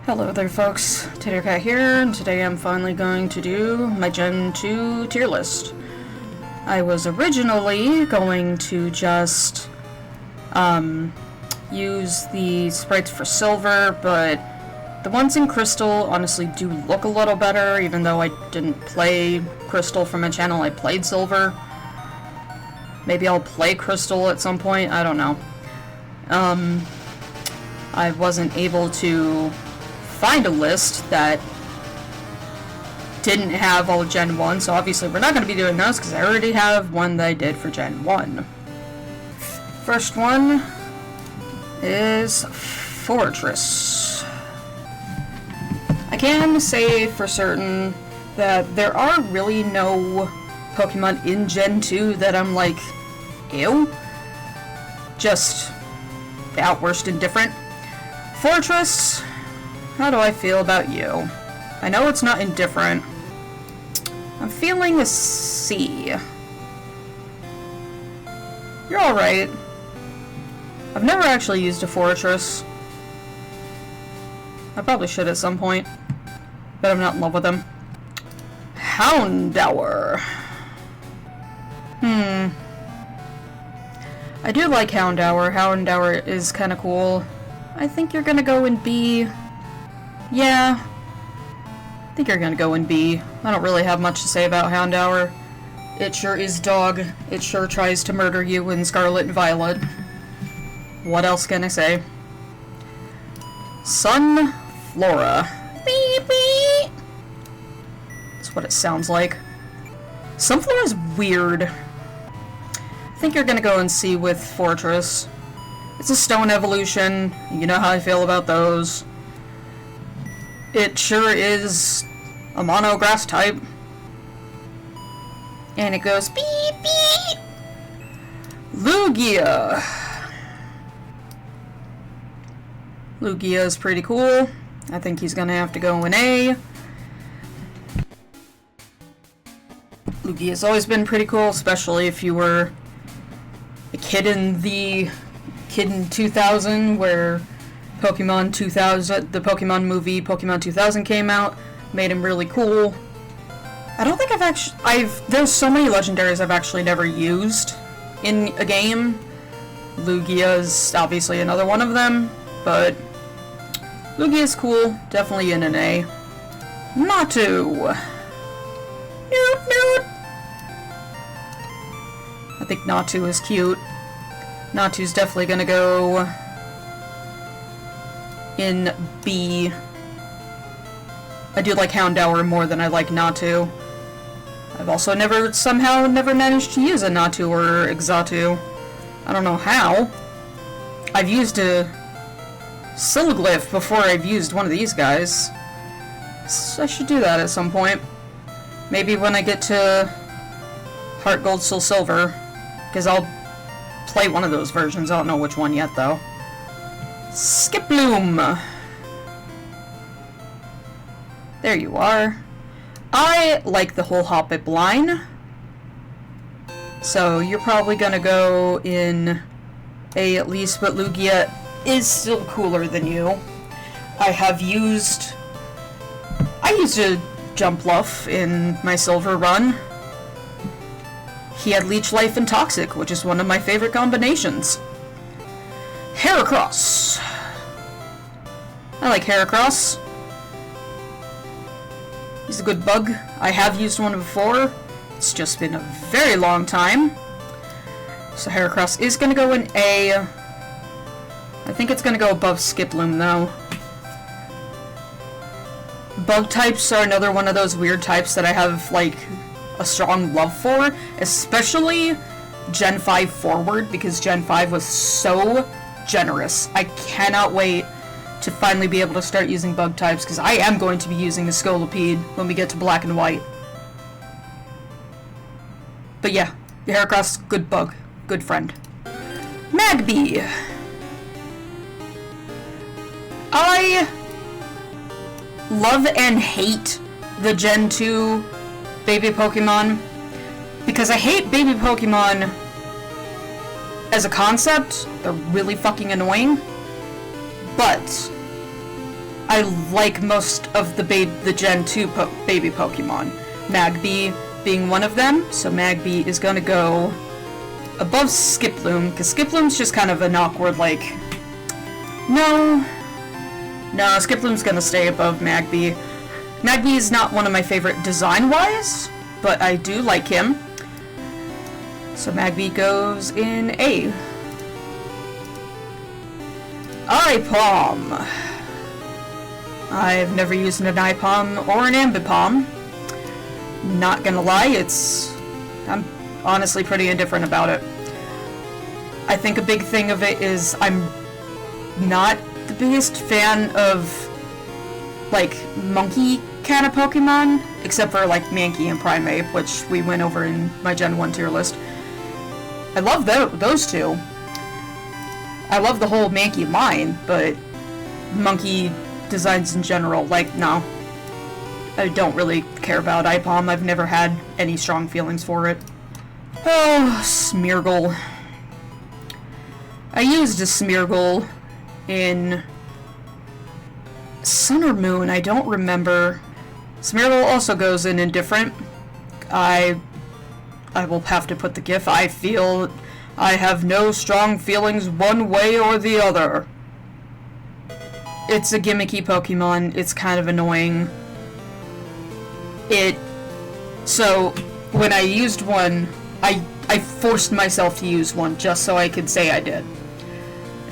Hello there folks, Tatercat here, and today I'm finally going to do my Gen 2 tier list. I was originally going to just use the sprites for silver, but the ones in crystal honestly do look a little better, even though I didn't play crystal for my channel, I played silver. Maybe I'll play crystal at some point, I don't know. I wasn't able to find a list that didn't have all of Gen 1, so obviously we're not going to be doing those because I already have one that I did for Gen 1. First one is Fortress. I can say for certain that there are really no Pokemon in Gen 2 that I'm like, ew. Just the outburst indifferent. Fortress, how do I feel about you? I know it's not indifferent. I'm feeling a C. You're alright. I've never actually used a Fortress. I probably should at some point, but I'm not in love with him. Houndour. I do like Houndour. Houndour is kind of cool. I think you're gonna go in B. Yeah. I think you're gonna go in B. I don't really have much to say about Houndour. It sure is dog. It sure tries to murder you in Scarlet and Violet. What else can I say? Sunflora. Beep beep. That's what it sounds like. Sunflora's weird. I think you're gonna go and see with Fortress. It's a stone evolution. You know how I feel about those. It sure is a mono grass type. And it goes beep beep. Lugia. Lugia is pretty cool. I think he's gonna have to go in A. Lugia's always been pretty cool, especially if you were a kid in 2000, where Pokemon 2000, the Pokemon movie Pokemon 2000 came out, made him really cool. I don't think there's so many legendaries I've actually never used in a game. Lugia is obviously another one of them, but Lugia is cool, definitely in an A. Natu. Noot noot. I think Natu is cute. Natu's definitely gonna go in B. I do like Houndour more than I like Natu. I've also somehow never managed to use a Natu or Exatu. I don't know how. I've used a Siliglyph before I've used one of these guys. So I should do that at some point. Maybe when I get to Heart Gold, Soul Silver, because I'll play one of those versions. I don't know which one yet, though. Skiploom! There you are. I like the whole Hoppip line. So you're probably gonna go in A at least, but Lugia is still cooler than you. I used a Jumpluff in my Silver run. He had Leech Life and Toxic, which is one of my favorite combinations. Heracross. I like Heracross. He's a good bug. I have used one before. It's just been a very long time. So Heracross is going to go in A. I think it's going to go above Skiploom, though. Bug types are another one of those weird types that I have, like, a strong love for, especially Gen 5 forward, because Gen 5 was so generous. I cannot wait to finally be able to start using bug types, because I am going to be using the Scolipede when we get to Black and White. But yeah, the Heracross, good bug, good friend. Magby! I love and hate the Gen 2 baby Pokemon, because I hate baby Pokemon as a concept. They're really fucking annoying. But I like most of the Gen 2 baby Pokemon. Magby being one of them, so Magby is gonna go above Skiploom, because Skiploom's just kind of an awkward, like... No, Skiploom's gonna stay above Magby. Magby is not one of my favorite design-wise, but I do like him. So Magby goes in A. IPOM. I've never used an IPOM or an Ambipom. Not gonna lie, I'm honestly pretty indifferent about it. I think a big thing of it is I'm not the biggest fan of, like, monkey kind of Pokemon, except for, like, Mankey and Primeape, which we went over in my Gen 1 tier list. I love those two. I love the whole Mankey line, but monkey designs in general, like, no. I don't really care about IPOM. I've never had any strong feelings for it. Oh, Smeargle. I used a Smeargle in Sun or Moon, I don't remember. Smeargle also goes in indifferent. I will have to put the GIF. I feel I have no strong feelings one way or the other. It's a gimmicky Pokemon. It's kind of annoying. So, when I used one, I forced myself to use one just so I could say I did.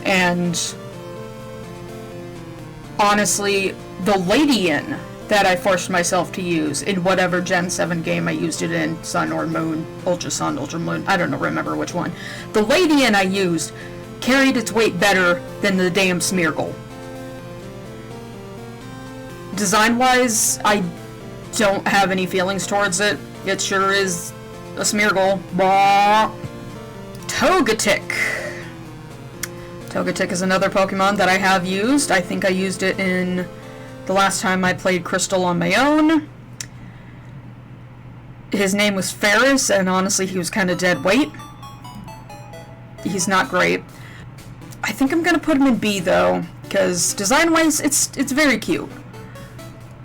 And honestly, the Ladian that I forced myself to use in whatever Gen 7 game I used it in, Sun or Moon, Ultra Sun, Ultra Moon, I don't know, remember which one. The Ladian I used carried its weight better than the damn Smeargle. Design-wise, I don't have any feelings towards it. It sure is a Smeargle. Bah. Togetic. Togetic is another Pokemon that I have used. I think I used it in the last time I played Crystal on my own. His name was Ferris, and honestly, he was kind of dead weight. He's not great. I think I'm gonna put him in B, though, because design-wise, it's very cute.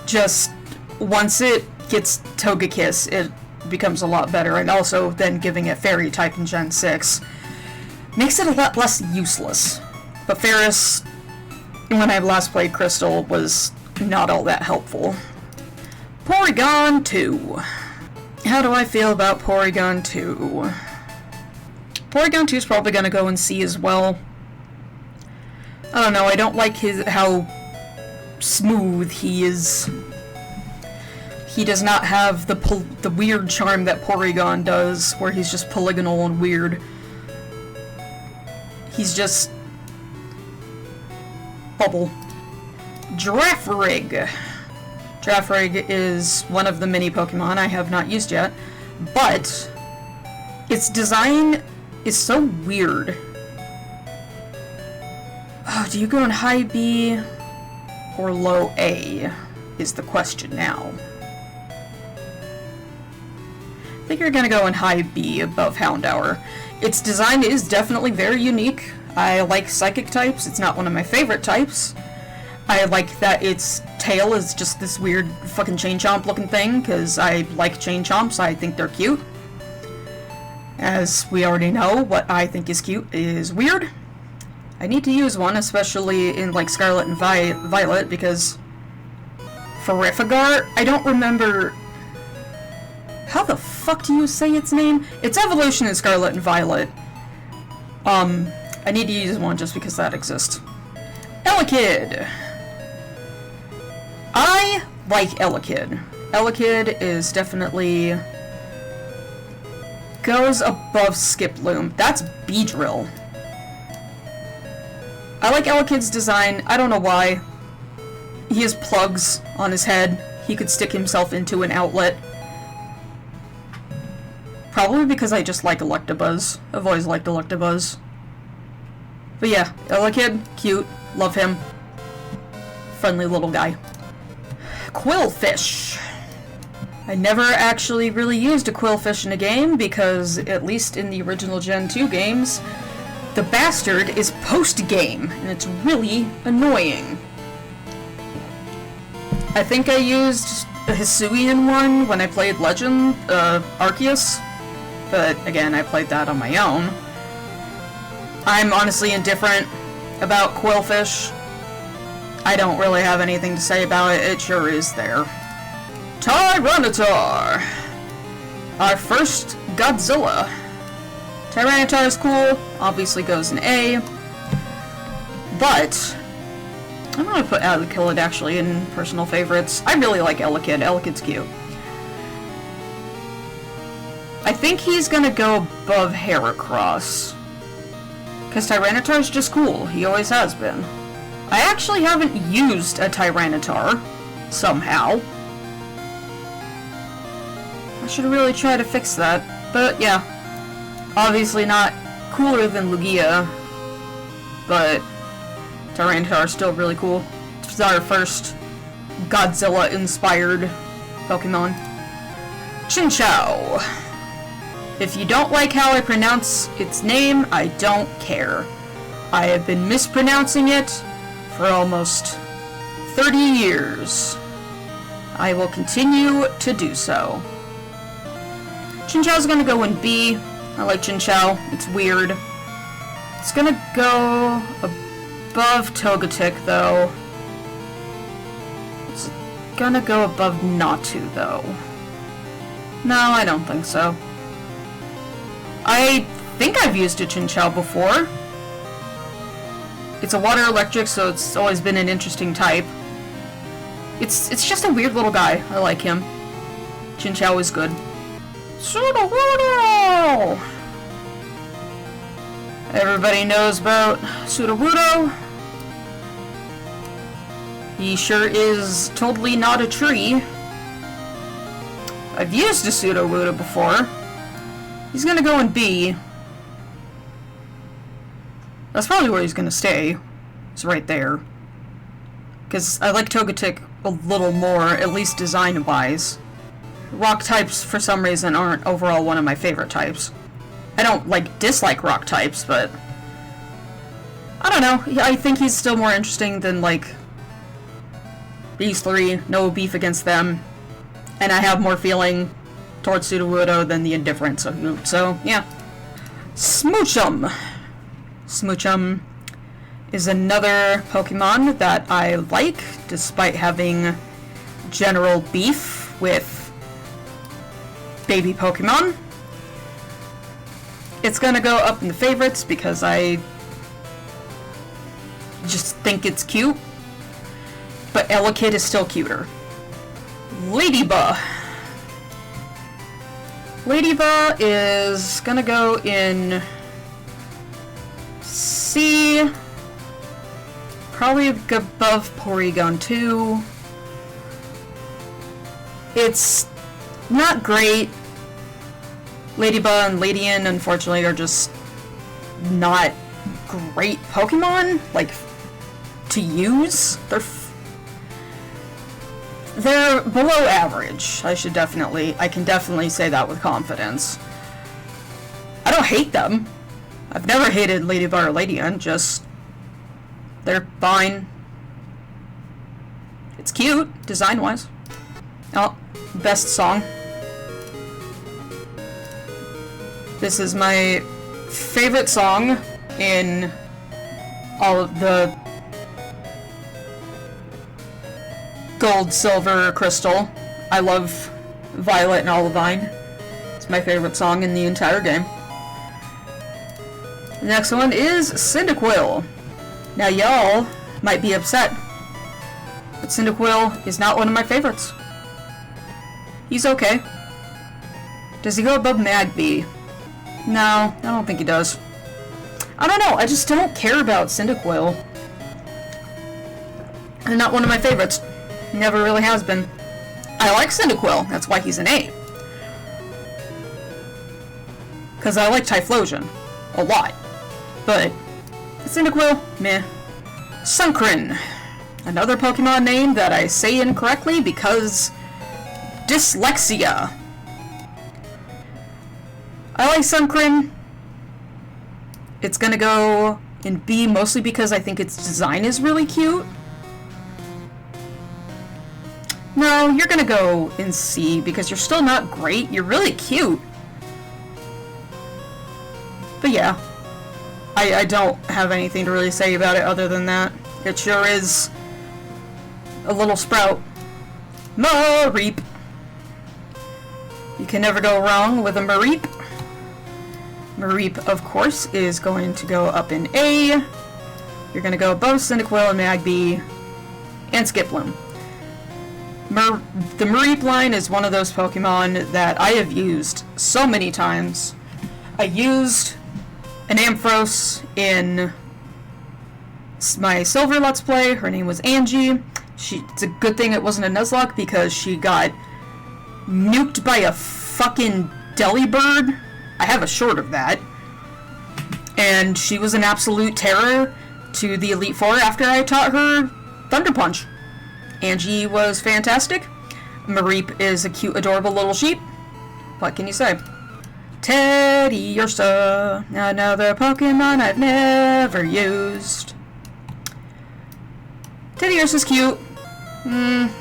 Just once it gets Togekiss, it becomes a lot better, and also then giving it Fairy type in Gen 6 makes it a lot less useless. But Ferris, when I last played Crystal, was not all that helpful. Porygon 2. How do I feel about Porygon 2? Porygon 2 is probably going to go in C as well. I don't know, I don't like how smooth he is. He does not have the weird charm that Porygon does, where he's just polygonal and weird. He's just bubble. Girafarig. Girafarig is one of the mini Pokemon I have not used yet, but its design is so weird. Oh, do you go in high B or low A is the question now. I think you're gonna go in high B above Houndour. Its design is definitely very unique. I like psychic types. It's not one of my favorite types. I like that its tail is just this weird fucking Chain Chomp looking thing, because I like Chain Chomps. I think they're cute. As we already know, what I think is cute is weird. I need to use one, especially in like Scarlet and Violet, because Ferrifigar, I don't remember... How the fuck do you say its name? Its evolution in Scarlet and Violet. I need to use one just because that exists. Elekid! I like Elekid. Elekid is definitely... goes above Skiploom. That's Beedrill. I like Elekid's design. I don't know why. He has plugs on his head. He could stick himself into an outlet. Probably because I just like Electabuzz. I've always liked Electabuzz. But yeah, Elekid, cute, love him. Friendly little guy. Quillfish. I never actually really used a Quillfish in a game because, at least in the original Gen 2 games, the bastard is post-game, and it's really annoying. I think I used a Hisuian one when I played Legend, Arceus, but again, I played that on my own. I'm honestly indifferent about Quillfish. I don't really have anything to say about it, it sure is there. Tyranitar! Our first Godzilla. Tyranitar is cool, obviously goes in A, but I'm gonna put Elekid actually in personal favorites. I really like Elekid. Elekid's cute. I think he's gonna go above Heracross. Because Tyranitar's just cool. He always has been. I actually haven't used a Tyranitar. Somehow. I should really try to fix that. But yeah. Obviously not cooler than Lugia. But Tyranitar is still really cool. It's our first Godzilla-inspired Pokemon. Chinchou. If you don't like how I pronounce its name, I don't care. I have been mispronouncing it for almost 30 years. I will continue to do so. Chinchou's gonna go in B. I like Chinchou. It's weird. It's gonna go above Togetic, though. It's gonna go above Natu, though. No, I don't think so. I think I've used a Chinchou before. It's a water electric, so it's always been an interesting type. It's just a weird little guy. I like him. Chinchou is good. Sudowoodo! Everybody knows about Sudowoodo. He sure is totally not a tree. I've used a Sudowoodo before. He's gonna go in B. That's probably where he's gonna stay. It's right there. Because I like Togetic a little more, at least design-wise. Rock types, for some reason, aren't overall one of my favorite types. I don't, dislike rock types, but I don't know. I think he's still more interesting than, these three. No beef against them. And I have more feeling towards Sudowoodo than the indifference of Moot. So, yeah. Smoochum! Smoochum is another Pokemon that I like, despite having general beef with baby Pokemon. It's gonna go up in the favorites because I just think it's cute. But Elekid is still cuter. Ladybug. Ladybug is gonna go in C. Probably above Porygon 2. It's not great. Ladybug and Ladian, unfortunately, are just not great Pokemon, to use. They're below average. I can definitely say that with confidence. I don't hate them. I've never hated Ladybug or Ladian, just they're fine. It's cute, design-wise. Oh, best song. This is my favorite song in all of the Gold, Silver, Crystal. I love Violet and Olivine. It's my favorite song in the entire game. The next one is Cyndaquil. Now y'all might be upset, but Cyndaquil is not one of my favorites. He's okay. Does he go above Magby? No, I don't think he does. I don't know, I just don't care about Cyndaquil. And not one of my favorites. Never really has been. I like Cyndaquil, that's why he's an A. Because I like Typhlosion a lot. But Cyndaquil, meh. Sunkern. Another Pokemon name that I say incorrectly because dyslexia. I like Sunkern. It's gonna go in B mostly because I think its design is really cute. No, you're gonna go in C because you're still not great. You're really cute. But yeah, I don't have anything to really say about it other than that. It sure is a little sprout. Mareep. You can never go wrong with a Mareep. Mareep, of course, is going to go up in A. You're going to go above Cyndaquil and Magby and Skiploom. The Mareep line is one of those Pokemon that I have used so many times. I used an Ampharos in my Silver Let's Play. Her name was Angie. It's a good thing it wasn't a Nuzlocke because she got nuked by a fucking Delibird. I have a short of that. And she was an absolute terror to the Elite Four after I taught her Thunder Punch. Angie was fantastic. Mareep is a cute, adorable little sheep. What can you say? Teddiursa, another Pokemon I've never used. Teddiursa's cute. I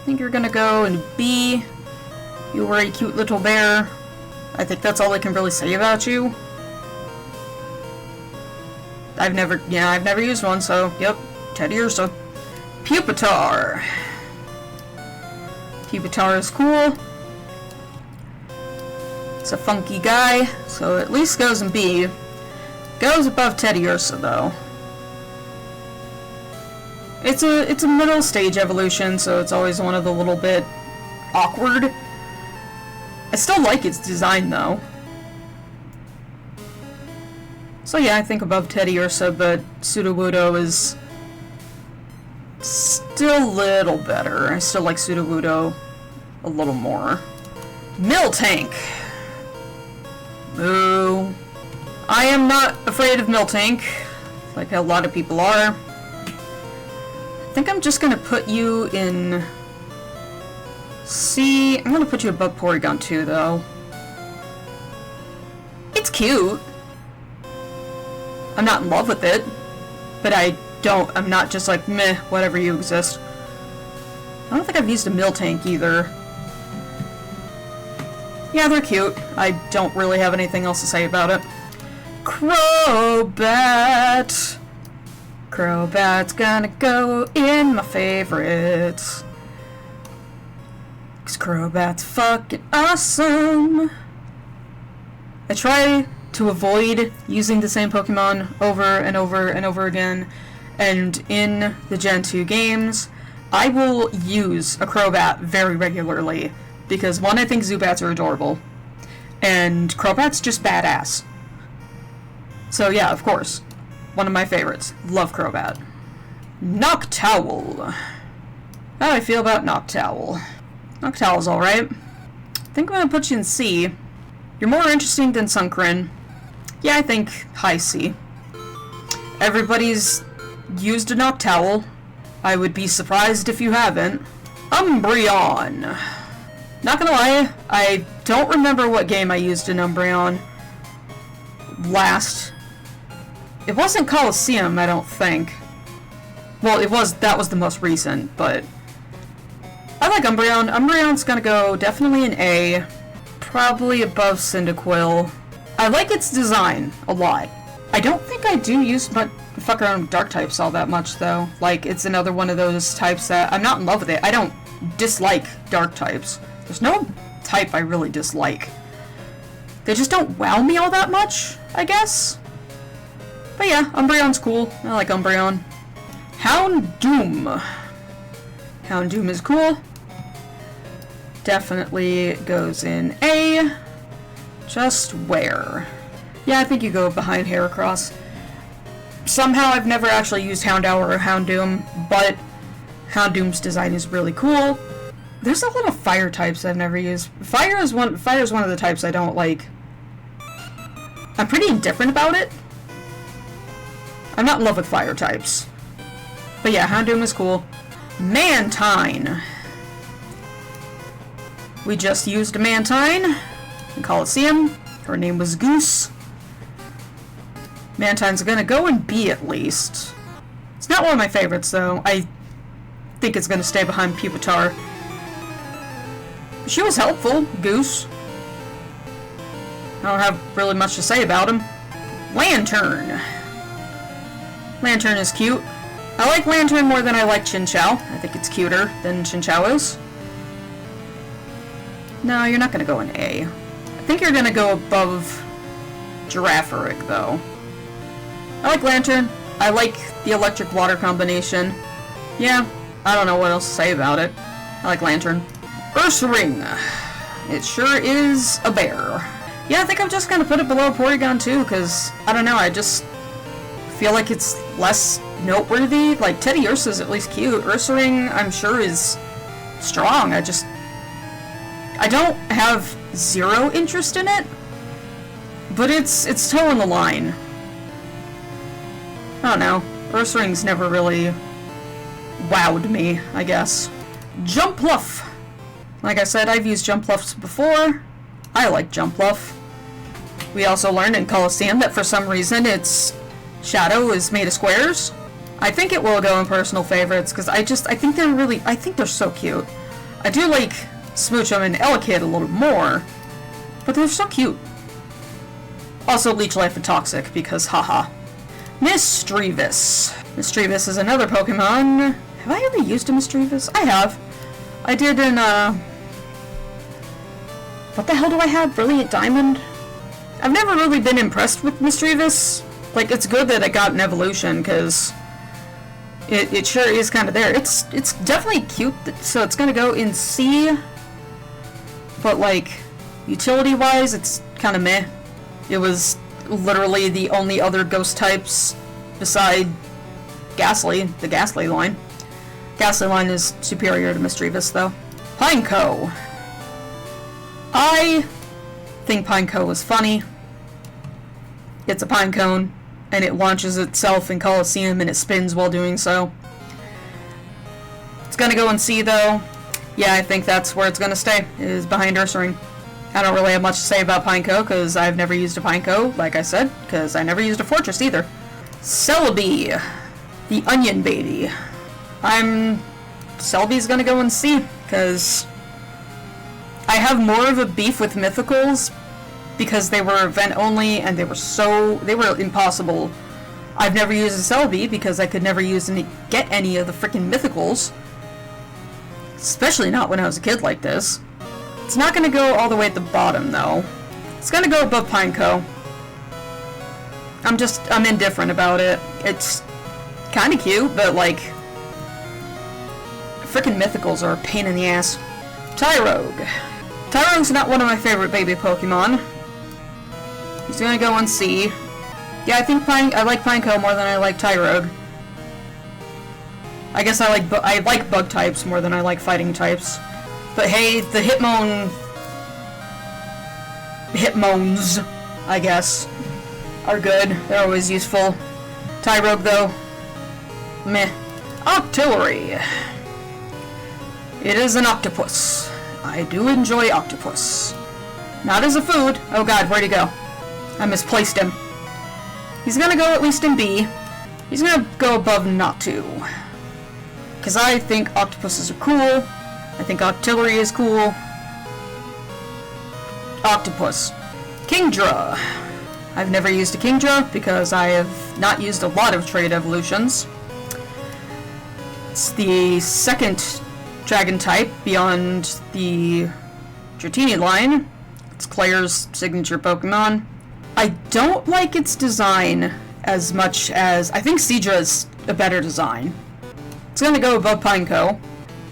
think you're gonna go in B. You were a cute little bear. I think that's all I can really say about you. I've never used one, so, yep, Teddiursa. Pupitar. Pupitar is cool. It's a funky guy, so at least goes in B. Goes above Teddiursa, though. It's a middle stage evolution, so it's always one of the little bit awkward. I still like its design, though. So yeah, I think above Teddiursa, but Sudowoodo is still a little better. I still like Sudowoodo a little more. Miltank. Boo. I am not afraid of Miltank, like a lot of people are. I think I'm just gonna put you in C. I'm gonna put you above Porygon too, though. It's cute. I'm not in love with it, but I'm not just like, meh, whatever, you exist. I don't think I've used a Miltank either. Yeah, they're cute. I don't really have anything else to say about it. Crobat. Crobat's gonna go in my favorites. 'Cause Crobat's fucking awesome. I try to avoid using the same Pokemon over and over and over again, and in the Gen 2 games, I will use a Crobat very regularly, because one, I think Zubats are adorable, and Crobat's just badass. So yeah, of course, one of my favorites. Love Crobat. Noctowl. How do I feel about Noctowl? Noctowl's alright. I think I'm gonna put you in C. You're more interesting than Sunkern. Yeah, I think high C. Everybody's used a Noctowl. I would be surprised if you haven't. Umbreon. Not gonna lie, I don't remember what game I used an Umbreon last. It wasn't Coliseum, I don't think. Well, that was the most recent, but I like Umbreon. Umbreon's gonna go definitely in A. Probably above Cyndaquil. I like its design a lot. I don't think I do fuck around with dark types all that much, though. Like, it's another one of those types that I'm not in love with it. I don't dislike dark types. There's no type I really dislike. They just don't wow me all that much, I guess. But yeah, Umbreon's cool. I like Umbreon. Houndoom. Houndoom is cool. Definitely goes in A. Just where? Yeah, I think you go behind Heracross. Somehow I've never actually used Houndour or Houndoom, but Houndoom's design is really cool. There's a lot of fire types I've never used. Fire is one of the types I don't like. I'm pretty indifferent about it. I'm not in love with fire types. But yeah, Houndoom is cool. Mantine. We just used a Mantine in Coliseum. Her name was Goose. Mantine's gonna go in B at least. It's not one of my favorites, though. I think it's gonna stay behind Pupitar. She was helpful, Goose. I don't have really much to say about him. Lantern. Lantern is cute. I like Lantern more than I like Chinchou. I think it's cuter than Chinchou is. No, you're not gonna go in A. I think you're gonna go above Giraffaric, though. I like Lantern. I like the electric water combination. Yeah, I don't know what else to say about it. I like Lantern. Ursaring. It sure is a bear. Yeah, I think I'm just gonna put it below Porygon too, because, I don't know, I just feel like it's less noteworthy. Like, Teddy Ursa's at least cute. Ursaring, I'm sure, is strong. I don't have zero interest in it, but it's toeing the line. I don't know. Ursaring's never really wowed me, I guess. Jumpluff. Like I said, I've used Jumpluffs before. I like Jumpluff. We also learned in Coliseum that for some reason its shadow is made of squares. I think it will go in personal favorites, because I think they're so cute. I do like Smoochum and Elekid a little more, but they're so cute. Also Leech Life and Toxic, because haha. Misdreavus. Misdreavus is another Pokemon. Have I ever used a Misdreavus? I have. I did in, what the hell do I have? Brilliant Diamond? I've never really been impressed with Misdreavus. Like, it's good that it got an evolution, because it sure is kind of there. It's definitely cute, so it's gonna go in C. But, like, utility-wise, it's kind of meh. It was literally the only other ghost types beside Ghastly, the Ghastly line. Ghastly line is superior to Misdreavus, though. Pineco. I think Pineco is funny. It's a pine cone, and it launches itself in Coliseum, and it spins while doing so. It's gonna go in C, though. Yeah, I think that's where it's gonna stay, is behind Ursaring. I don't really have much to say about Pineco, because I've never used a Pineco, like I said, because I never used a Fortress either. Celebi, the Onion Baby. Celebi's gonna go in C, because I have more of a beef with Mythicals, because they were event only, and they were impossible. I've never used a Celebi, because I could never get any of the freaking Mythicals. Especially not when I was a kid like this. It's not gonna go all the way at the bottom, though. It's gonna go above Pineco. I'm indifferent about it. It's kinda cute, but, like, frickin' Mythicals are a pain in the ass. Tyrogue. Tyrogue's not one of my favorite baby Pokemon. He's gonna go on C. Yeah, I like Pineco more than I like Tyrogue. I guess I like bug types more than I like fighting types. But hey, the Hitmones, I guess, are good. They're always useful. Tyrogue, though, meh. Octillery. It is an octopus. I do enjoy octopus. Not as a food. Oh god, where'd he go? I misplaced him. He's gonna go at least in B. He's gonna go above Natu. Because I think octopuses are cool. I think Octillery is cool. Octopus. Kingdra. I've never used a Kingdra because I have not used a lot of trade evolutions. It's the second dragon type beyond the Dratini line. It's Claire's signature Pokemon. I don't like its design as much as... I think Seadra's a better design. It's gonna go above Pineco.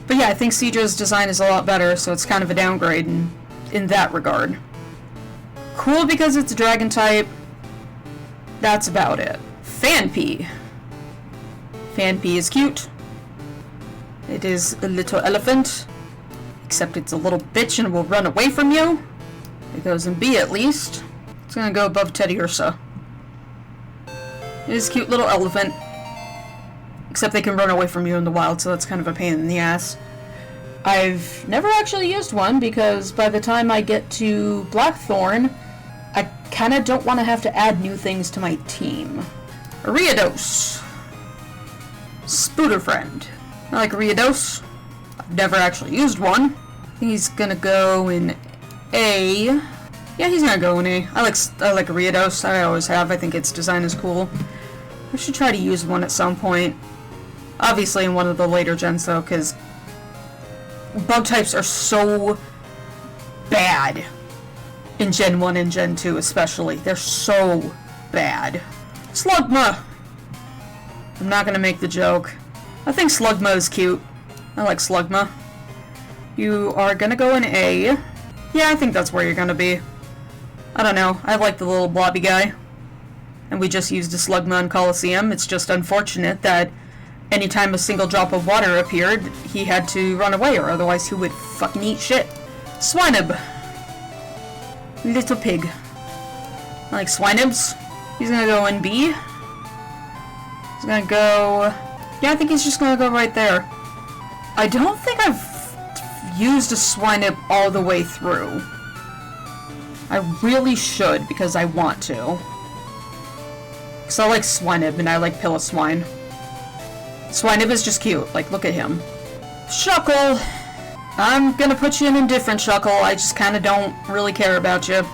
But yeah, I think Seadra's design is a lot better, so it's kind of a downgrade in that regard. Cool because it's a dragon type. That's about it. Phanpy. Phanpy is cute. It is a little elephant. Except it's a little bitch and will run away from you. It goes in B at least. It's gonna go above Teddy Ursa. It is a cute little elephant. Except they can run away from you in the wild, so that's kind of a pain in the ass. I've never actually used one, because by the time I get to Blackthorn, I kind of don't want to have to add new things to my team. Ariados. Spooderfriend. I like Riados. I've never actually used one. I think he's gonna go in A. Yeah, he's gonna go in A. I like Riados. I always have. I think its design is cool. I should try to use one at some point. Obviously in one of the later gens though, because bug types are so bad in Gen 1 and Gen 2 especially. They're so bad. Slugma! I'm not gonna make the joke. I think Slugma is cute. I like Slugma. You are gonna go in A. Yeah, I think that's where you're gonna be. I don't know. I like the little blobby guy. And we just used a Slugma in Coliseum. It's just unfortunate that anytime a single drop of water appeared, he had to run away, or otherwise he would fucking eat shit. Swinub. Little pig. I like Swinubs. He's gonna go in B. He's gonna go... Yeah, I think he's just gonna go right there. I don't think I've used a Swinub all the way through. I really should, because I want to. Because I like Swinub, and I like Piloswine. Swinub is just cute. Like, look at him. Shuckle! I'm gonna put you in Indifferent, Shuckle. I just kinda don't really care about you.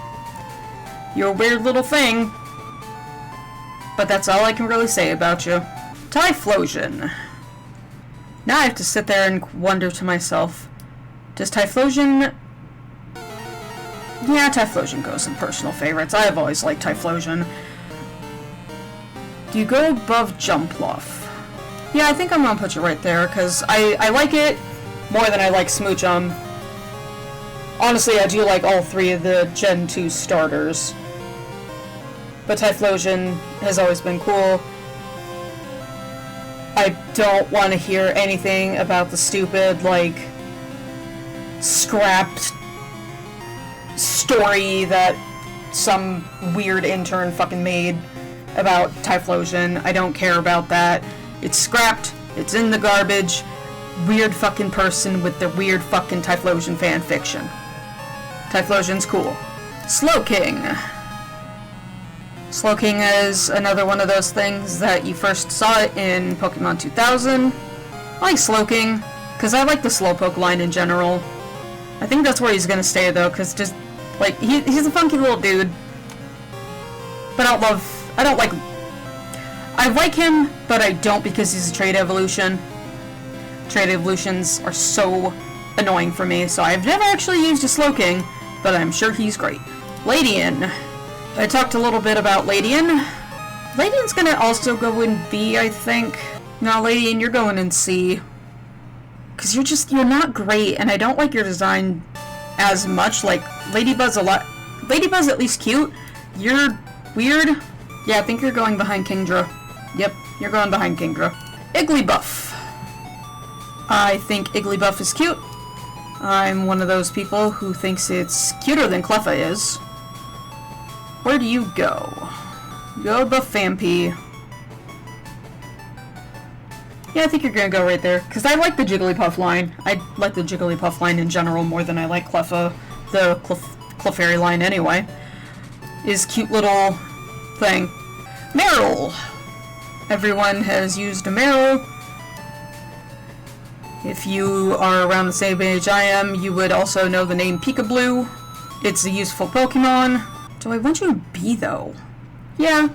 You're a weird little thing. But that's all I can really say about you. Typhlosion. Now I have to sit there and wonder to myself, does Typhlosion... Yeah, Typhlosion goes in personal favorites. I have always liked Typhlosion. Do you go above Jumpluff? Yeah, I think I'm gonna put you right there, because I like it more than I like Smoochum. Honestly, I do like all three of the Gen 2 starters. But Typhlosion has always been cool. I don't want to hear anything about the stupid, like, scrapped story that some weird intern fucking made about Typhlosion. I don't care about that. It's scrapped. It's in the garbage. Weird fucking person with their weird fucking Typhlosion fanfiction. Typhlosion's cool. Slowking. Slowking is another one of those things that you first saw it in Pokemon 2000. I like Slowking, because I like the Slowpoke line in general. I think that's where he's gonna stay though, because just, like, he's a funky little dude. But I like him, but I don't because he's a trait evolution. Trait evolutions are so annoying for me, so I've never actually used a Slowking, but I'm sure he's great. Ladian. I talked a little bit about Ladian. Ladian's gonna also go in B, I think. No, Ladian, you're going in C. Because you're not great, and I don't like your design as much. Like, Ladybuzz at least cute. You're weird. Yeah, I think you're going behind Kingdra. Yep, you're going behind Kingdra. Igglybuff. I think Igglybuff is cute. I'm one of those people who thinks it's cuter than Cleffa is. Where do you go? Go above Phanpy. Yeah, I think you're gonna go right there. Because I like the Jigglypuff line. I like the Jigglypuff line in general more than I like Cleffa. The Clefairy line anyway. Is cute little thing. Marill! Everyone has used a Marill. If you are around the same age I am, you would also know the name Peekaboo. It's a useful Pokemon. Do I want you to be, though? Yeah.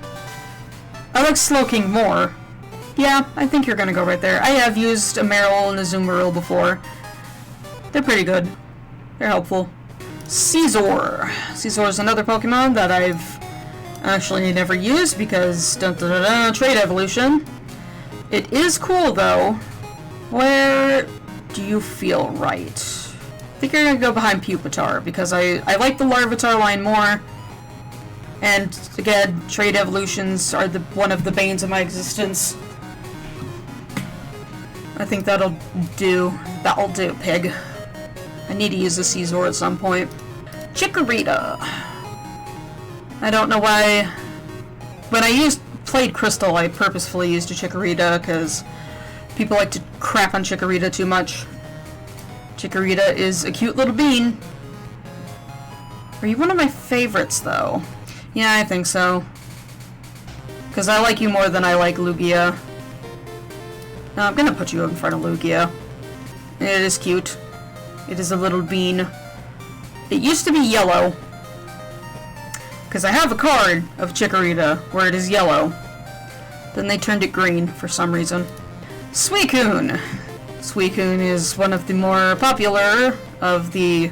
I like Slowking more. Yeah, I think you're gonna go right there. I have used a Marill and a Azumarill before. They're pretty good. They're helpful. Scizor. Scizor is another Pokemon that I've actually never used because trait evolution. It is cool, though. Where do you feel right? I think you're gonna go behind Pupitar because I like the Larvitar line more. And again, trait evolutions are one of the banes of my existence. I think that'll do. That'll do, pig. I need to use the Scizor at some point. Chikorita. I don't know why. When I played Crystal, I purposefully used a Chikorita because people like to crap on Chikorita too much. Chikorita is a cute little bean. Are you one of my favorites, though? Yeah, I think so. Because I like you more than I like Lugia. Now I'm gonna put you in front of Lugia. It is cute. It is a little bean. It used to be yellow. Because I have a card of Chikorita where it is yellow. Then they turned it green for some reason. Suicune! Suicune is one of the more popular of the...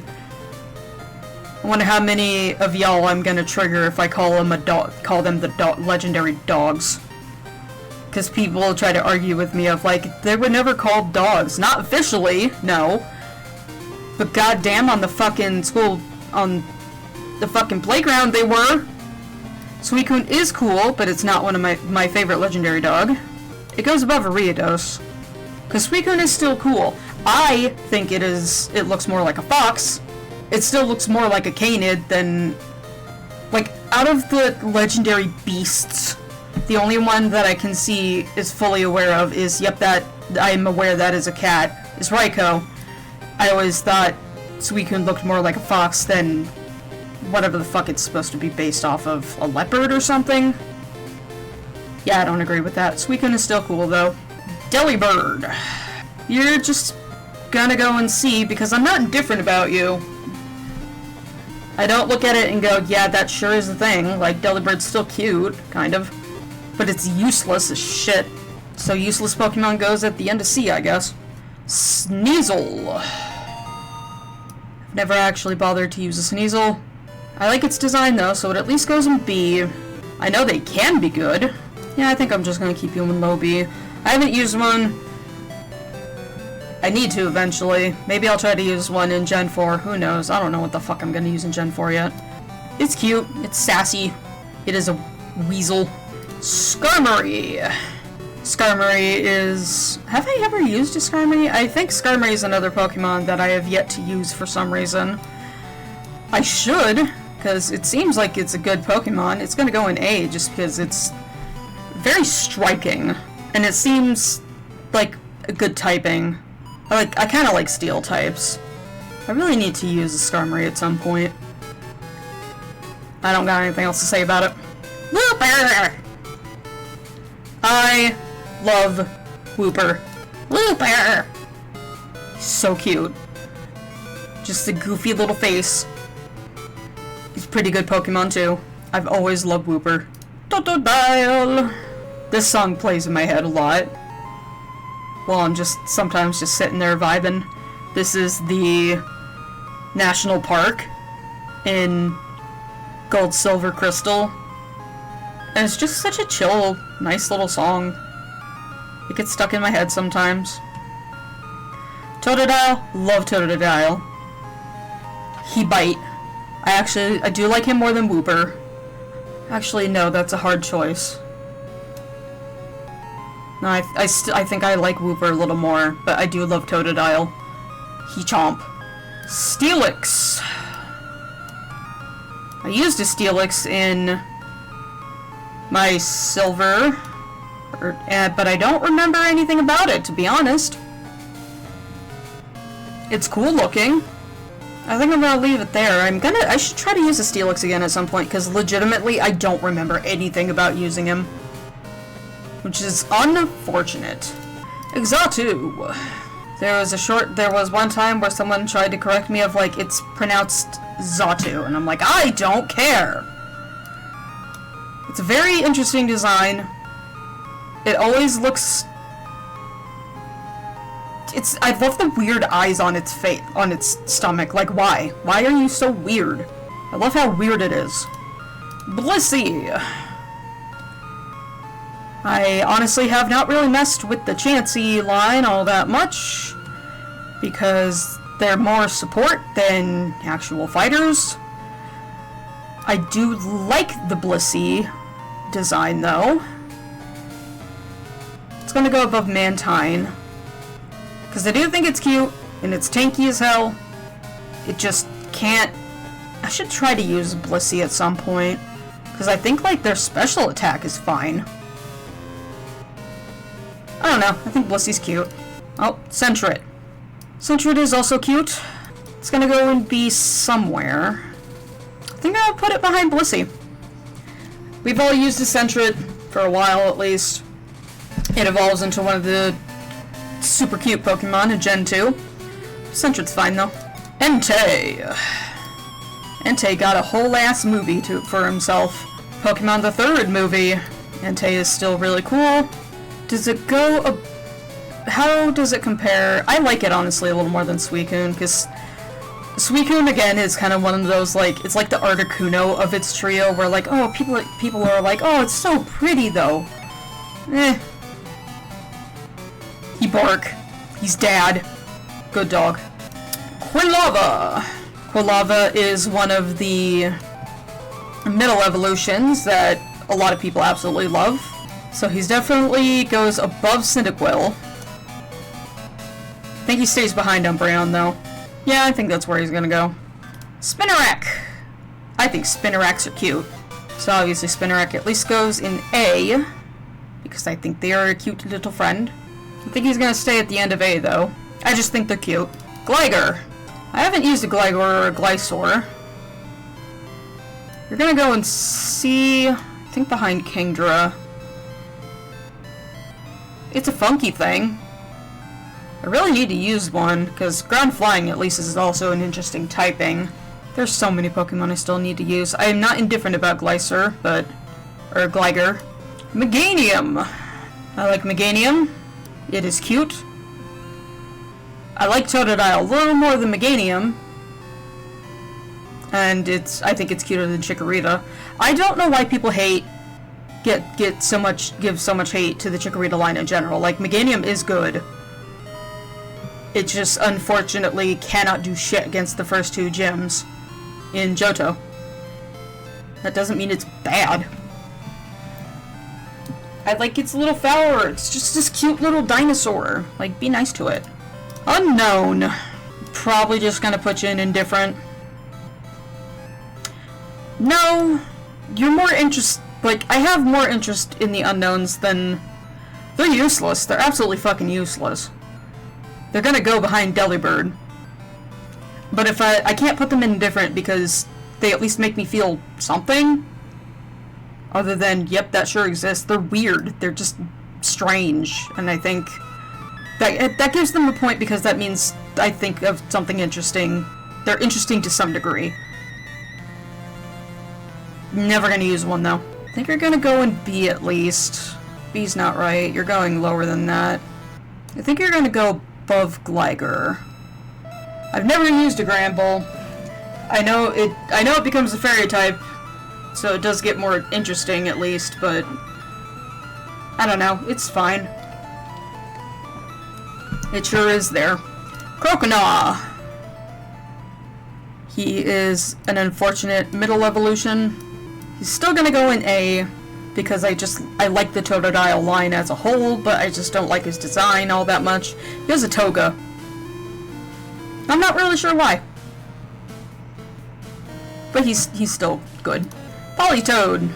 I wonder how many of y'all I'm gonna trigger if I call them the legendary dogs. Because people try to argue with me of like, they were never called dogs. Not officially, no. But goddamn, on the fucking school, on the fucking playground they were. Suicune is cool, but it's not one of my favorite legendary dog. It goes above Ariados. Because Suicune is still cool. I think it looks more like a fox. It still looks more like a canid than... Like, out of the legendary beasts, the only one that I can see is fully aware of is, yep, that I'm aware that is a cat, is Raikou. I always thought Suicune looked more like a fox than whatever the fuck it's supposed to be based off of, a leopard or something. Yeah, I don't agree with that. Suicune is still cool, though. Delibird. You're just gonna go and see, because I'm not indifferent about you. I don't look at it and go, yeah, that sure is a thing. Like, Delibird's still cute, kind of. But it's useless as shit. So useless Pokemon goes at the end of C, I guess. Sneasel. I've never actually bothered to use a Sneasel. I like its design, though, so it at least goes in B. I know they can be good. Yeah, I think I'm just gonna keep you in low B. I haven't used one. I need to eventually. Maybe I'll try to use one in Gen 4. Who knows? I don't know what the fuck I'm gonna use in Gen 4 yet. It's cute. It's sassy. It is a weasel. Skarmory. Skarmory is... Have I ever used a Skarmory? I think Skarmory is another Pokemon that I have yet to use for some reason. I should, because it seems like it's a good Pokemon. It's gonna go in A just because it's very striking. And it seems like a good typing. I kind of like steel types. I really need to use a Skarmory at some point. I don't got anything else to say about it. Wooper! I love Wooper. Wooper! He's so cute. Just a goofy little face. He's a pretty good Pokemon too. I've always loved Wooper. Totodile! This song plays in my head a lot. Well, I'm sometimes just sitting there vibing. This is the National Park in Gold, Silver, Crystal. And it's just such a chill, nice little song. It gets stuck in my head sometimes. Totodile, love Totodile. He bite. I do like him more than Wooper. Actually, no, that's a hard choice. No, I think I like Wooper a little more, but I do love Totodile. He chomp. Steelix. I used a Steelix in my silver, but I don't remember anything about it, to be honest. It's cool looking. I think I'm gonna leave it there. I should try to use a Steelix again at some point, because legitimately I don't remember anything about using him. Which is unfortunate. Xatu. There was one time where someone tried to correct me of like, it's pronounced Xatu, and I'm like, I don't care! It's a very interesting design. It always looks... I love the weird eyes on its face, on its stomach. Like, why? Why are you so weird? I love how weird it is. Blissey! I honestly have not really messed with the Chansey line all that much, because they're more support than actual fighters. I do like the Blissey design, though. It's gonna go above Mantine, because I do think it's cute, and it's tanky as hell. It just can't... I should try to use Blissey at some point, because I think, like, their special attack is fine. I don't know, I think Blissey's cute. Oh, Sentret. Sentret is also cute. It's gonna go and be somewhere. I think I'll put it behind Blissey. We've all used the Sentret for a while, at least. It evolves into one of the super cute Pokemon in Gen 2. Sentry's fine though. Entei. Entei got a whole ass movie for himself. Pokemon the third movie. Entei is still really cool. Does it go how does it compare? I like it honestly a little more than Suicune, because Suicune again is kind of one of those, like, it's like the Articuno of its trio, where like, oh, people are like, oh, it's so pretty though. He bark. He's dad. Good dog. Quilava! Quilava is one of the middle evolutions that a lot of people absolutely love. So he's definitely goes above Cyndaquil. I think he stays behind Umbreon though. Yeah, I think that's where he's gonna go. Spinarak! I think Spinaraks are cute. So obviously Spinarak at least goes in A, because I think they are a cute little friend. I think he's gonna stay at the end of A though. I just think they're cute. Gligar! I haven't used a Gligar or a Glysaur. You're gonna go and C, I think behind Kingdra. It's a funky thing. I really need to use one, because Ground Flying at least is also an interesting typing. There's so many Pokemon I still need to use. I am not indifferent about Glysaur, or Gligar. Meganium! I like Meganium. It is cute. I like Totodile a little more than Meganium. And I think it's cuter than Chikorita. I don't know why people give so much hate to the Chikorita line in general. Like, Meganium is good. It just unfortunately cannot do shit against the first two gyms in Johto. That doesn't mean it's bad. I like its little flower. It's just this cute little dinosaur. Like, be nice to it. Unknown. Probably just gonna put you in indifferent. No, you're more like, I have more interest in the unknowns than... They're useless. They're absolutely fucking useless. They're gonna go behind Delibird. But if I can't put them in indifferent because they at least make me feel something. Other than, yep, that sure exists. They're weird. They're just strange. And I think that gives them a point, because that means I think of something interesting. They're interesting to some degree. Never gonna use one though. I think you're gonna go in B at least. B's not right. You're going lower than that. I think you're gonna go above Gligar. I've never used a Granbull. I know it becomes a fairy type, so it does get more interesting at least, but I don't know, it's fine. It sure is there. Croconaw! He is an unfortunate middle evolution. He's still gonna go in A, because I like the Totodile line as a whole, but I just don't like his design all that much. He has a toga. I'm not really sure why. But he's still good. Politoed.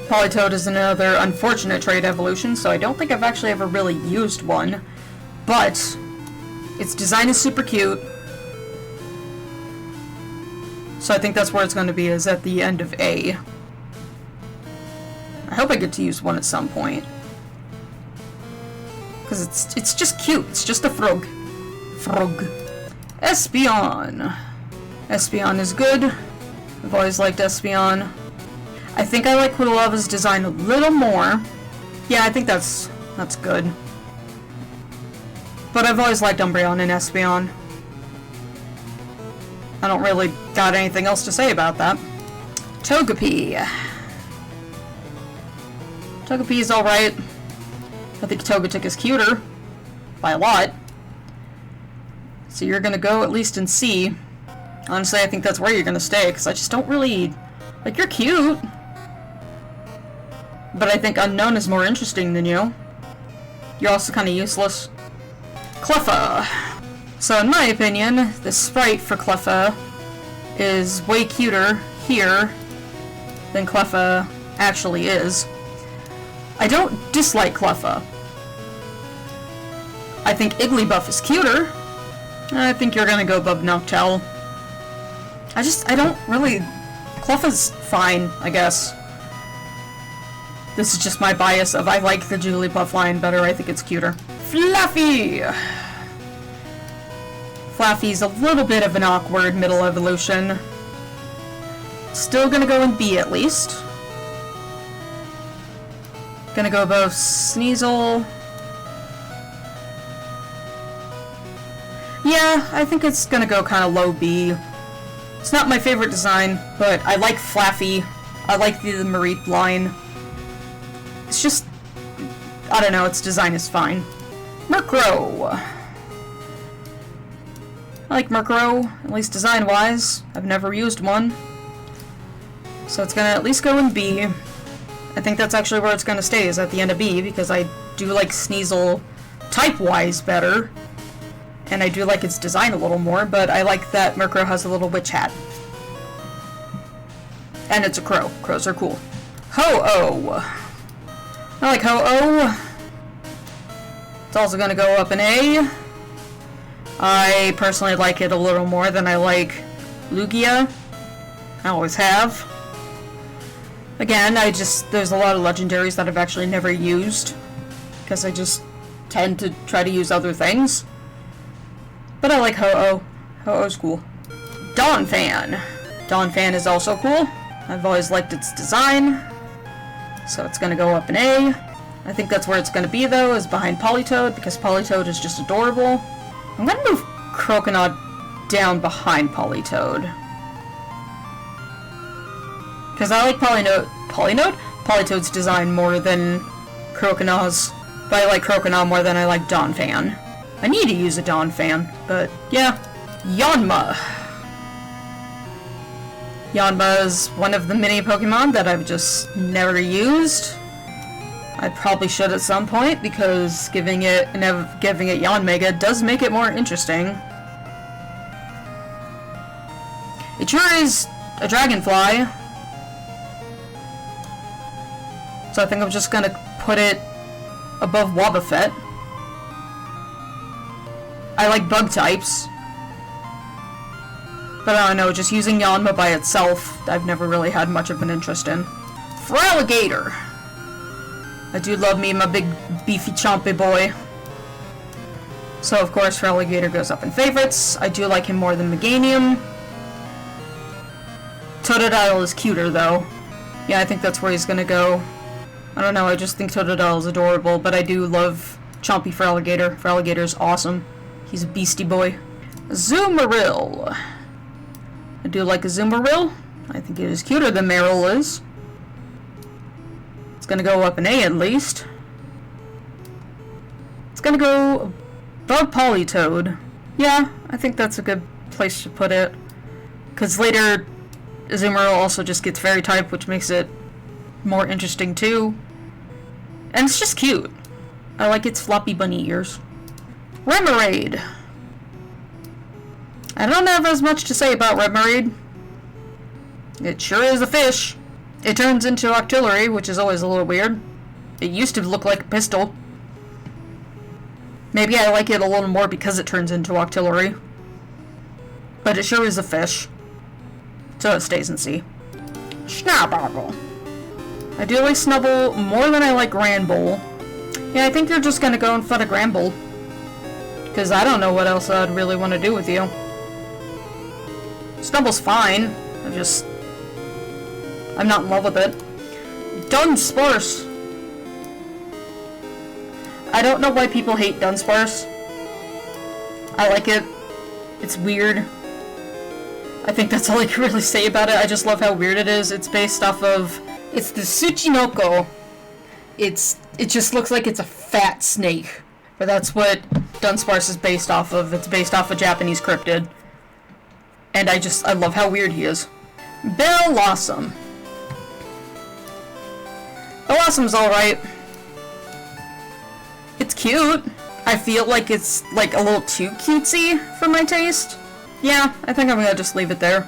Politoed is another unfortunate trait evolution, so I don't think I've actually ever really used one. But its design is super cute. So I think that's where it's going to be, is at the end of A. I hope I get to use one at some point. Because it's just cute. It's just a frog. Frog. Espeon. Espeon is good. I've always liked Espeon. I think I like Quilava's design a little more. Yeah, I think that's good. But I've always liked Umbreon and Espeon. I don't really got anything else to say about that. Togepi. Togepi is alright. I think Togetic is cuter. By a lot. So you're gonna go at least in C. Honestly, I think that's where you're gonna stay, because I just don't really... Like, you're cute. But I think Unknown is more interesting than you. You're also kind of useless. Cleffa. So in my opinion, the sprite for Cleffa is way cuter here than Cleffa actually is. I don't dislike Cleffa. I think Igglybuff is cuter. I think you're gonna go above Noctowl. I don't really... Cleffa's fine, I guess. This is just my bias of I like the Jigglypuff line better. I think it's cuter. Fluffy! Fluffy's a little bit of an awkward middle evolution. Still gonna go in B at least. Gonna go above Sneasel. Yeah, I think it's gonna go kind of low B. It's not my favorite design, but I like Fluffy. I like the Mareep line. It's just, I don't know, its design is fine. Murkrow. I like Murkrow, at least design-wise. I've never used one. So it's gonna at least go in B. I think that's actually where it's gonna stay, is at the end of B, because I do like Sneasel type-wise better. And I do like its design a little more, but I like that Murkrow has a little witch hat. And it's a crow. Crows are cool. Ho-Oh! I like Ho-Oh. It's also gonna go up in A. I personally like it a little more than I like Lugia. I always have. Again, there's a lot of legendaries that I've actually never used, because I just tend to try to use other things. But I like Ho-Oh. Ho-Oh's cool. Donphan. Donphan is also cool. I've always liked its design. So it's gonna go up in A. I think that's where it's gonna be though, is behind Politoed, because Politoed is just adorable. I'm gonna move Croconaw down behind Politoed. Because I like Politoed's design more than Croconaw's. But I like Croconaw more than I like Donphan. I need to use a Donphan, but yeah. Yanma. Yanma is one of the mini Pokemon that I've just never used. I probably should at some point, because giving it Yanmega does make it more interesting. It sure is a Dragonfly. So I think I'm just gonna put it above Wobbuffet. I like bug types. But I don't know, just using Yanma by itself, I've never really had much of an interest in. Feraligatr. I do love me my big beefy chompy boy. So of course Feraligatr goes up in favorites. I do like him more than Meganium. Totodile is cuter though. Yeah, I think that's where he's gonna go. I don't know, I just think Totodile is adorable, but I do love chompy Feraligatr. Feraligator's awesome. He's a beastie boy. Azumarill. I do like Azumarill. I think it is cuter than Marill is. It's gonna go up in A at least. It's gonna go above Politoed. Yeah, I think that's a good place to put it. Because later, Azumarill also just gets Fairy type, which makes it more interesting too. And it's just cute. I like its floppy bunny ears. Remoraid. I don't have as much to say about Remoraid. It sure is a fish. It turns into Octillery, which is always a little weird. It used to look like a pistol. Maybe I like it a little more because it turns into Octillery. But it sure is a fish. So it stays in C. Schnaboggle. I do like Snubbull more than I like Granbull. Yeah, I think you're just gonna go in front of Granbull. Because I don't know what else I'd really want to do with you. Snubbull's fine. I'm not in love with it. Dunsparce. I don't know why people hate Dunsparce. I like it. It's weird. I think that's all I can really say about it. I just love how weird it is. It's based off of... It's the Tsuchinoko. It just looks like it's a fat snake. But that's what Dunsparce is based off of. It's based off a Japanese cryptid. And I love how weird he is. Bellossom. Bellossom's alright. It's cute. I feel like it's like a little too cutesy for my taste. Yeah, I think I'm gonna just leave it there.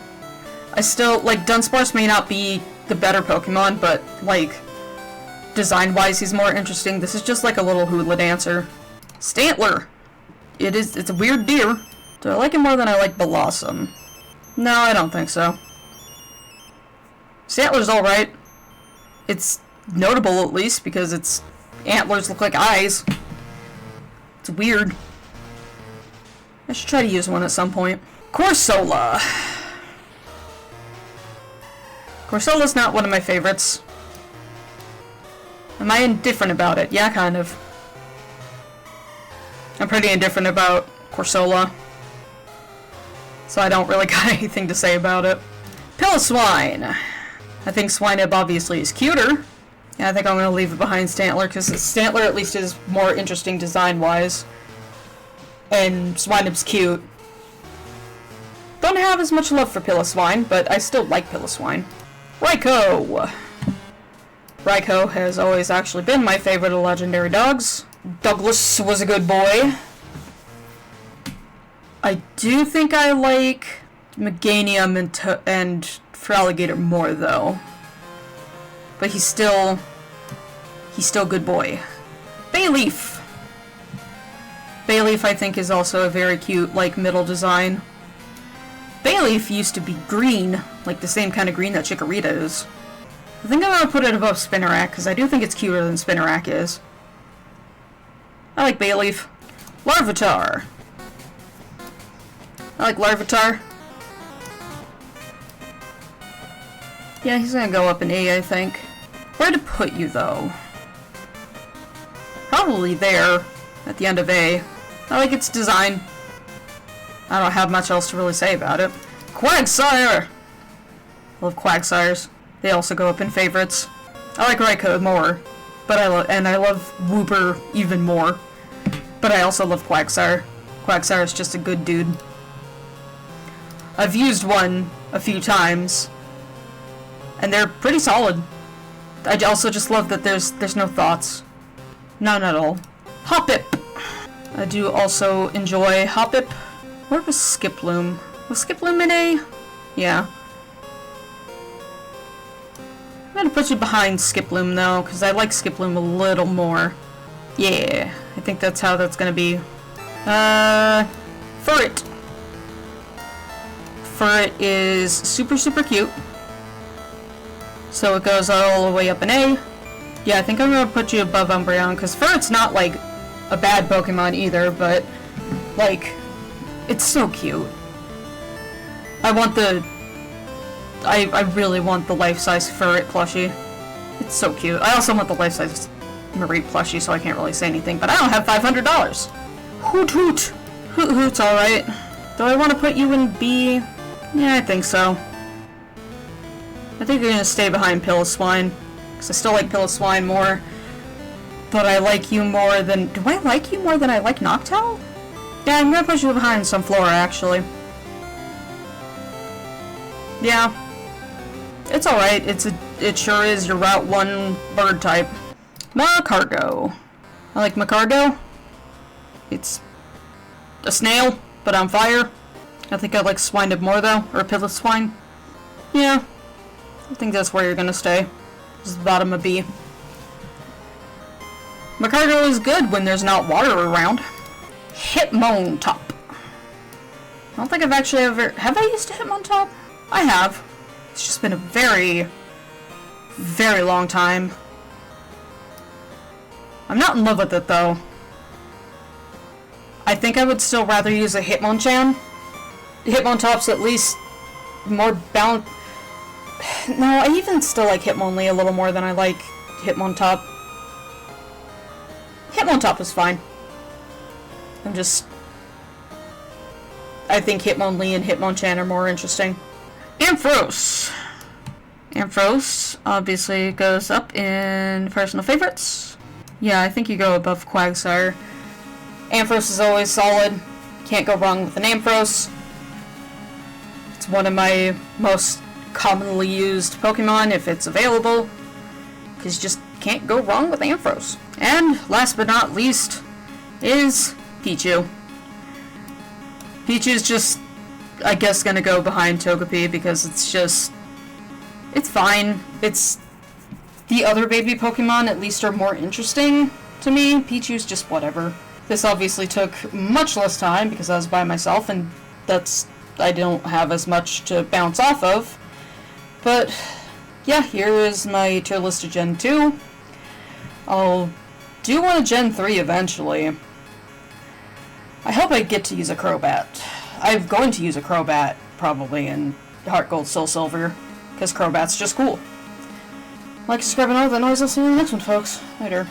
I still, like, Dunsparce may not be the better Pokemon, but, like, design-wise he's more interesting. This is just like a little hula dancer. Stantler. It's a weird deer. Do I like it more than I like Blossom? No, I don't think so. Stantler's alright. notable at least, because its antlers look like eyes. It's weird. I should try to use one at some point. Corsola. Corsola's not one of my favorites. Am I indifferent about it? Yeah, kind of. I'm pretty indifferent about Corsola, so I don't really got anything to say about it. Piloswine. I think Swinub obviously is cuter. Yeah, I think I'm going to leave it behind Stantler, because Stantler at least is more interesting design-wise. And Swinub's cute. Don't have as much love for Piloswine, but I still like Piloswine. Raikou! Raikou has always actually been my favorite of legendary dogs. Douglas was a good boy. I do think I like Meganium and Feraligatr more, though. But he's still a good boy. Bayleaf! Bayleaf, I think, is also a very cute, like, middle design. Bayleaf used to be green, like the same kind of green that Chikorita is. I think I'm gonna put it above Spinarak, because I do think it's cuter than Spinarak is. I like Bayleaf. Larvitar. I like Larvitar. Yeah, he's gonna go up in A, I think. Where to put you, though? Probably there, at the end of A. I like its design. I don't have much else to really say about it. Quagsire! I love Quagsires. They also go up in favorites. I like Raikou more, but I love Wooper even more. But I also love Quagsire. Quagsire is just a good dude. I've used one a few times, and they're pretty solid. I also just love that there's no thoughts. None at all. Hoppip! I do also enjoy Hoppip. Where was Skiploom? Was Skiploom in A? Yeah. I'm gonna put you behind Skiploom, though, because I like Skiploom a little more. Yeah, I think that's how that's gonna be. Furret! Furret is super, super cute. So it goes all the way up in A. Yeah, I think I'm gonna put you above Umbreon, because Furret's not, like, a bad Pokemon either, but, like, it's so cute. I really want the life-size Furret plushie. It's so cute. I also want the life-size Marie plushie, so I can't really say anything, but I don't have $500. Hoot hoot! Hoot hoot's alright. Do I want to put you in B? Yeah, I think so. I think you're gonna stay behind Piloswine, because I still like Piloswine more. But I like you more than... Do I like you more than I like Noctowl? Yeah, I'm gonna put you behind Sunflora, actually. Yeah. It's alright. It sure is your Route 1 bird type. Macargo. I like Macargo. It's a snail, but on fire. I think I like Swinub more, though. Or Piloswine. Yeah. I think that's where you're gonna stay. This is the bottom of B. Macargo is good when there's not water around. Hitmontop. I don't think I've actually ever... Have I used a Hitmontop? I have. It's just been a very, very long time. I'm not in love with it, though. I think I would still rather use a Hitmonchan. Hitmontop's at least more balanced. No, I even still like Hitmonlee a little more than I like Hitmontop. Hitmontop is fine. I think Hitmonlee and Hitmonchan are more interesting. Ampharos. Ampharos obviously goes up in personal favorites. Yeah, I think you go above Quagsire. Ampharos is always solid. Can't go wrong with an Ampharos. It's one of my most commonly used Pokemon if it's available. Because you just can't go wrong with Ampharos. And last but not least is Pichu. Pichu's just, I guess, gonna go behind Togepi because it's fine. It's the other baby Pokemon at least are more interesting to me. Pichu's just whatever. This obviously took much less time because I was by myself and I don't have as much to bounce off of. But yeah, here is my tier list of Gen 2. I'll do one of Gen 3 eventually. I hope I get to use a Crobat. I'm going to use a Crobat, probably, in Heart Gold, Soul Silver, because Crobat's just cool. Like, subscribe, and all that noise. I'll see you in the next one, folks. Later.